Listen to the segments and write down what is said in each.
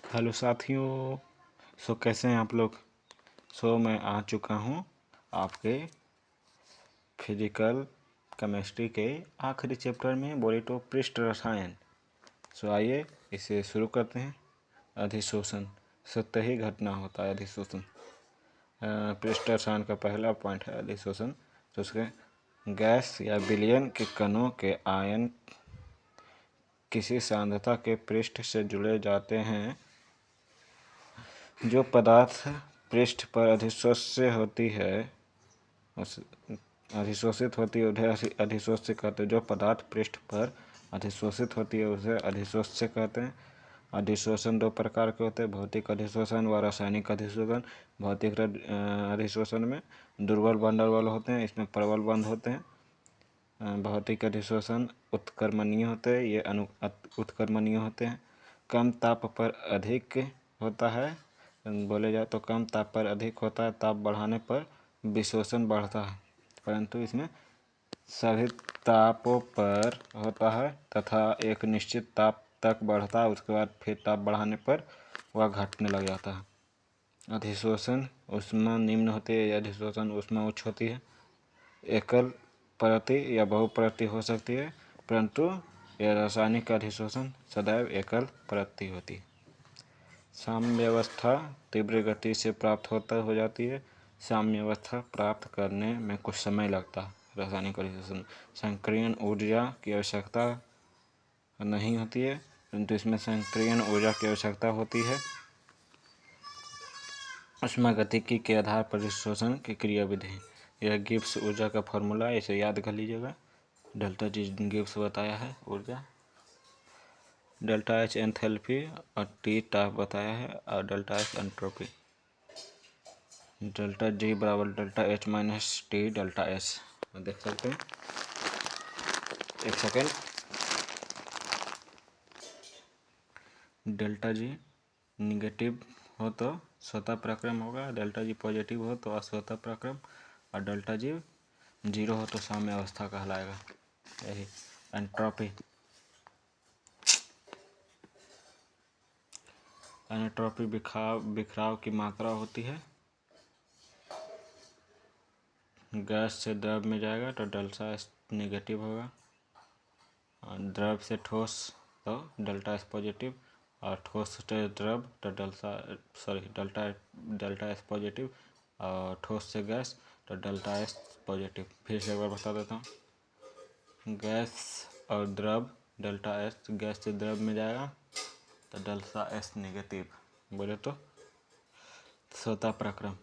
Hello साथियों। कैसे हैं आप लोग। मैं आ चुका हूँ आपके फिजिकल केमिस्ट्री के आखिरी चैप्टर में, बोले तो पृष्ठ रसायन। आइए इसे शुरू करते हैं। अधिशोषण सत्य ही घटना होता है। अधिशोषण पृष्ठ रसायन का पहला पॉइंट है अधिशोषण। तो उसके गैस या विलयन के कणों के आयन किसी सांद्रता के पृष्ठ से जुड़े जाते हैं। जो पदार्थ पृष्ठ पर अधिशोष्य होती है अधिशोषित होती है उसे अधिशोष्य कहते हैं। जो पदार्थ पृष्ठ पर अधिशोषित होती है उसे अधिशोष्य कहते हैं। अधिशोषण दो प्रकार के होते हैं, भौतिक अधिशोषण व रासायनिक अधिशोषण। भौतिक अधिशोषण में दुर्बल बंधन वाले होते हैं, इसमें प्रबल बंध होते हैं। भौतिक अधिशोषण उत्क्रमणीय होते हैं, ये उत्क्रमणीय होते हैं। कम ताप पर अधिक होता है, बोले जाए तो कम ताप पर अधिक होता है। ताप बढ़ाने पर विशोषण बढ़ता है, परंतु इसमें सभी तापों पर होता है तथा एक निश्चित ताप तक बढ़ता है, उसके बाद फिर ताप बढ़ाने पर वह घटने लग जाता है। अधिशोषण ऊष्मा निम्न होती है, अधिशोषण ऊष्मा उच्च होती है। एकल परती या बहुपरती हो सकती है, परंतु यह रासायनिक अधिशोषण सदैव एकल परती होती है। साम्यावस्था तीव्र गति से प्राप्त हो जाती है। साम्यावस्था प्राप्त करने में कुछ समय लगता है। रासायनिक अधिशोषण संक्रियण ऊर्जा की आवश्यकता नहीं होती है, परंतु इसमें संक्रियण ऊर्जा की आवश्यकता होती है। ऊष्मागतिकी के आधार पर अधिशोषण की क्रियाविधि, यह गिब्स ऊर्जा का फॉर्मूला, इसे याद कर लीजिएगा। डेल्टा जी गिब्स बताया है ऊर्जा, डेल्टा एच एंथैल्पी और टी ताप बताया है, और delta H entropy. Delta G बराबर delta H minus T delta S देख सकते हैं। एक सेकेंड। डेल्टा जी निगेटिव हो तो स्वतः प्रक्रम होगा, डेल्टा जी पॉजिटिव हो तो अस्वतः प्रक्रम, और डेल्टा जी जीरो हो तो साम्य अवस्था कहलाएगा। यही एंट्रोपी। एंट्रोपी बिखराव की मात्रा होती है। गैस से द्रव में जाएगा तो डेल्टा एस निगेटिव होगा, और द्रव से ठोस तो डेल्टा एस पॉजिटिव, और ठोस से द्रव तो डेल्टा एस पॉजिटिव, और ठोस से गैस तो डेल्टा एस पॉजिटिव। फिर से एक बार बता देता हूँ। गैस और द्रव, डेल्टा एस गैस से द्रव में जाएगा तो डेल्टा एस निगेटिव। बोले तो स्वतः प्रक्रम।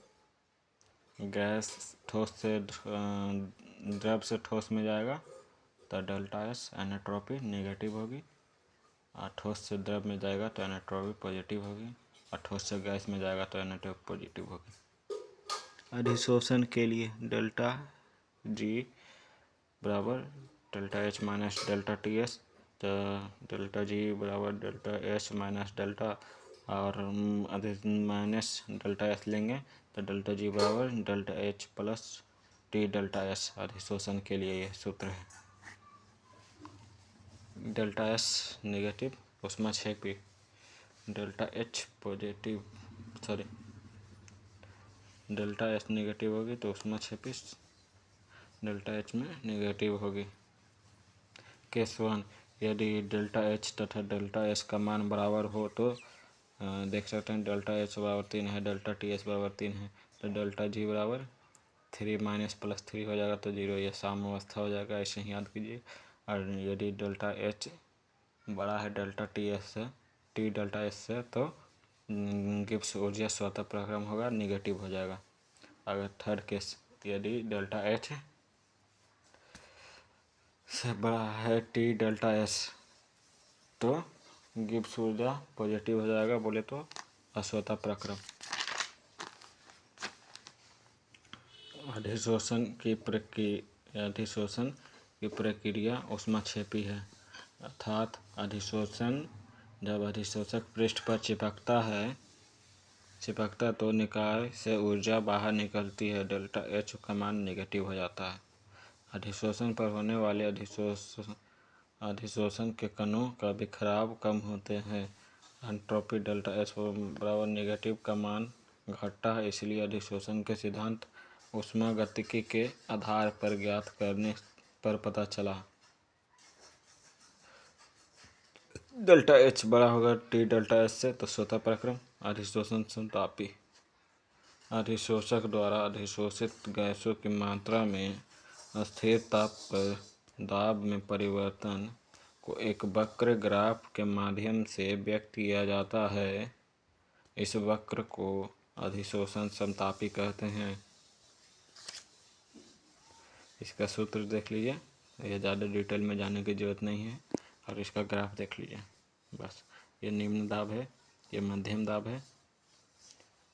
गैस ठोस से द्रव से ठोस में जाएगा तो डेल्टा एस एनेट्रोपी नेगेटिव होगी, और ठोस से द्रव में जाएगा तो एनेट्रोपी पॉजिटिव होगी, और ठोस से गैस में जाएगा तो एनेट्रोपी पॉजिटिव होगी। अधिशोषण के लिए डेल्टा जी बराबर delta H minus delta T S, तो डेल्टा जी बराबर डेल्टा एच माइनस डेल्टा और माइनस डेल्टा एस लेंगे तो डेल्टा जी बराबर delta H plus T delta S. अधिशोषण के लिए यह सूत्र है। डेल्टा एस नेगेटिव ऊष्माक्षेपी, delta H positive delta S negative होगी तो ऊष्माक्षेपी डेल्टा एच में नेगेटिव होगी। केस 1, यदि डेल्टा एच तथा डेल्टा एस का मान बराबर हो तो देख सकते हैं डेल्टा एच बराबर 3 है, डेल्टा टी एस बराबर 3 है, तो डेल्टा जी बराबर 3 माइनस प्लस 3 हो जाएगा तो 0, यह साम्यावस्था हो जाएगा। ऐसे ही याद कीजिए। और यदि डेल्टा एच बड़ा है डेल्टा टी एस से, टी डेल्टा एस से, तो गिब्स ऊर्जा स्वतः प्रक्रम होगा, निगेटिव हो जाएगा। अगर थर्ड केस, यदि डेल्टा एच से बड़ा है टी डेल्टा एस तो गिब्स ऊर्जा पॉजिटिव हो जाएगा, बोले तो अस्वतः प्रक्रम। अधिशोषण की प्रक्रिया ऊष्माक्षेपी है, अर्थात अधिशोषण जब अधिशोषक पृष्ठ पर चिपकता तो निकाय से ऊर्जा बाहर निकलती है, डेल्टा एच का मान नेगेटिव हो जाता है। अधिशोषण पर होने वाले अधिशोषण के कणों का बिखराव कम होते हैं, एंट्रोपी डेल्टा एच बराबर नेगेटिव का मान घटता है, इसलिए अधिशोषण के सिद्धांत ऊष्मागतिकी के आधार पर ज्ञात करने पर पता चला। डेल्टा एच बड़ा होगा टी डेल्टा एच से, तो स्वतः प्रक्रम अधिशोषण संतापी। अधिशोषक द्वारा अधिशोषित गैसों की मात्रा में स्थिर ताप पर दाब में परिवर्तन को एक वक्र ग्राफ के माध्यम से व्यक्त किया जाता है। इस वक्र को अधिशोषण समतापी कहते हैं। इसका सूत्र देख लीजिए, यह ज़्यादा डिटेल में जाने की जरूरत नहीं है, और इसका ग्राफ देख लीजिए बस। ये निम्न दाब है, ये मध्यम दाब है,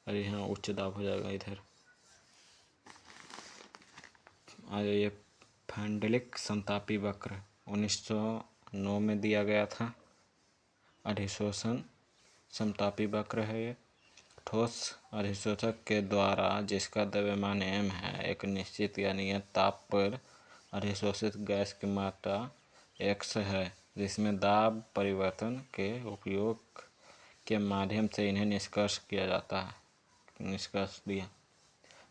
और यहाँ उच्च दाब हो जाएगा इधर। और ये फैंडलिक समतापी वक्र 1909 में दिया गया था। अधिशोषण समतापी वक्र है ये। ठोस अधिशोषक के द्वारा जिसका द्रव्यमान m है, एक निश्चित या नियत ताप पर अधिशोषित गैस की मात्रा x है, जिसमें दाब परिवर्तन के उपयोग के माध्यम से इन्हें निष्कर्ष किया जाता है। निष्कर्ष दिया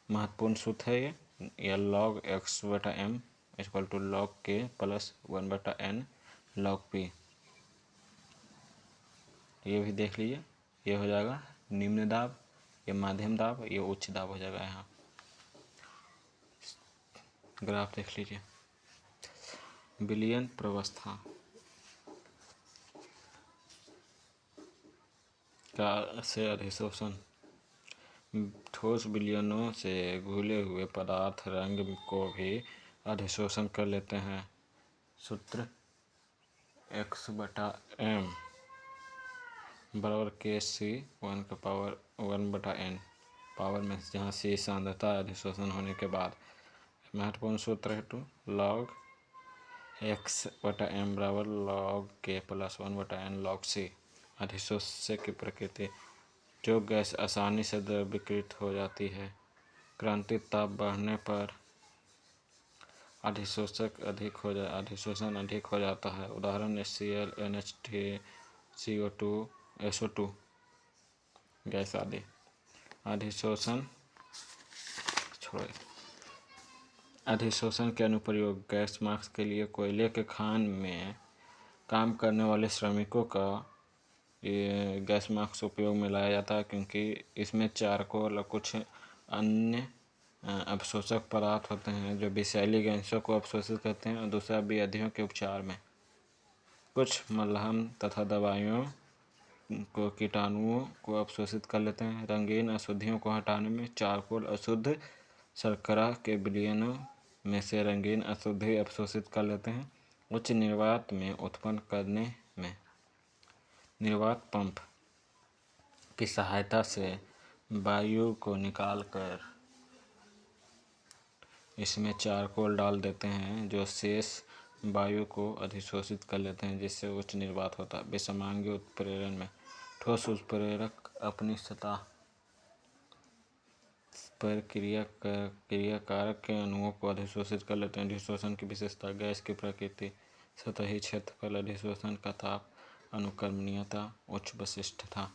महत्वपूर्ण सूत्र है ये log x/m = log k + 1/n log p। ये भी देख लीजिए, ये हो जाएगा निम्न दाब, ये माध्यम दाब, ये उच्च दाब हो जाएगा। यहाँ ग्राफ देख लीजिए। विलयन प्रवस्था का से अधिशोषण। ठोस विलयनों से घुले हुए पदार्थ रंग को भी अधिशोषण कर लेते हैं। सूत्र x/m बराबर KC 1/n पावर में, जहाँ C सांद्रता अधिशोषण होने के बाद। महत्वपूर्ण सूत्र है log x/m बराबर log k + 1/n log C। अधिशोष्य की प्रकृति। जो गैस आसानी से द्रवीकृत हो जाती है, क्रांतिक ताप बढ़ने पर अधिशोषण अधिक हो जाता है। उदाहरण HCl, NH3, CO2, SO2 gas आदि। अधिशोषण के अनुप्रयोग। गैस मास्क के लिए कोयले के खान में काम करने वाले श्रमिकों का ये गैस मास्क उपयोग में लाया जाता है, क्योंकि इसमें चारकोल और कुछ अन्य अवशोषक पदार्थ होते हैं जो विषैली गैसों को अवशोषित करते हैं, और दूसरा व्याधियों के उपचार में। कुछ मलहम तथा दवाइयों को कीटाणुओं को अवशोषित कर लेते हैं। रंगीन अशुद्धियों को हटाने में चारकोल अशुद्ध शर्करा के विलयनों में से रंगीन अशुद्धि अवशोषित कर लेते हैं। उच्च निर्वात में उत्पन्न करने में निर्वात पंप की सहायता से वायु को निकालकर इसमें चारकोल डाल देते हैं, जो शेष वायु को अधिशोषित कर लेते हैं, जिससे उच्च निर्वात होता है। विषमांगी उत्प्रेरण में ठोस उत्प्रेरक अपनी सतह पर क्रियाकारक के अणुओं को अधिशोषित कर लेते हैं। अधिशोषण की विशेषता। गैस की प्रकृति। सतही क्षेत्रफल, अधिशोषण का ताप, अनुकरणीयता, उच्च वशिष्ठता।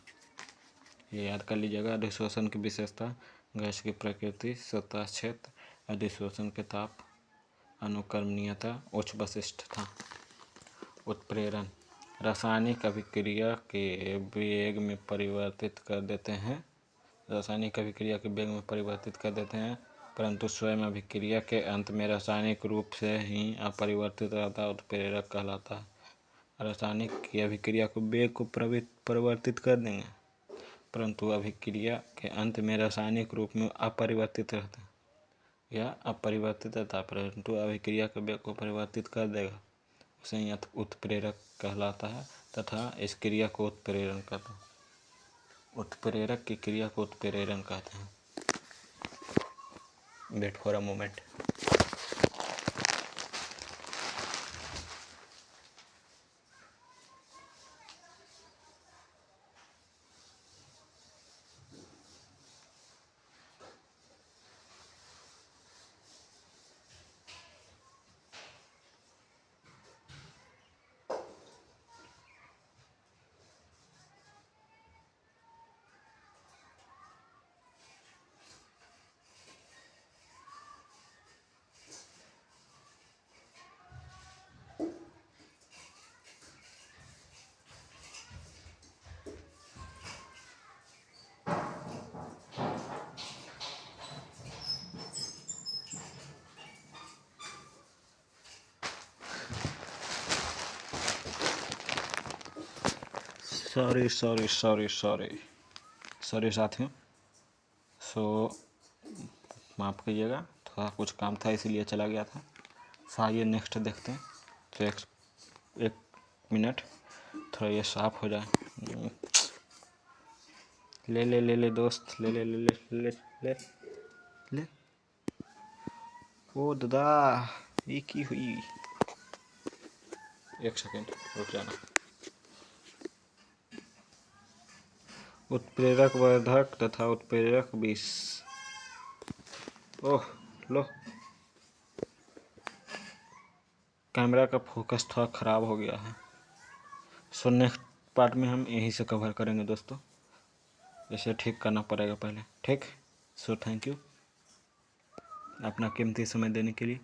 ये याद कर लीजिएगा। अधिशोषण की विशेषता, गैस की प्रकृति, सतह क्षेत्र, अधिशोषण के ताप, अनुकरणीयता, उच्च वशिष्ठता। उत्प्रेरण रासायनिक अभिक्रिया के वेग में परिवर्तित कर देते हैं। रासायनिक अभिक्रिया के वेग में परिवर्तित कर देते हैं, परंतु स्वयं अभिक्रिया के अंत में रासायनिक रूप से ही अपरिवर्तित रहता है, उत्प्रेरक कहलाता है। रासायनिक की अभिक्रिया को वेग को परिवर्तित कर देंगे, परंतु अभिक्रिया के अंत में रासायनिक रूप में अपरिवर्तित रहता है या अपरिवर्तित रहता है, परंतु अभिक्रिया के वेग को परिवर्तित कर देगा, उसे ही उत्प्रेरक कहलाता है, तथा इस क्रिया को उत्प्रेरण कहते हैं। उत्प्रेरक की क्रिया को उत्प्रेरण कहते हैं। Wait for a moment. Sorry sorry sorry sorry sorry साथियों। सो माफ़ कीजिएगा, थोड़ा कुछ काम था इसीलिए चला गया था। आइए नेक्स्ट देखते हैं। तो एक मिनट, थोड़ा ये साफ हो जाए। ले ले ले ले दोस्त, ले ले ले ले ले ले ले। ओ दादा, ये की हुई? एक सेकेंड रुक जाना। उत्प्रेरक वर्धक तथा उत्प्रेरक विष। ओह लो, कैमरा का फोकस थोड़ा ख़राब हो गया है। सो नेक्स्ट पार्ट में हम यहीं से कवर करेंगे दोस्तों। इसे ठीक करना पड़ेगा पहले, ठीक। सो थैंक यू अपना कीमती समय देने के लिए।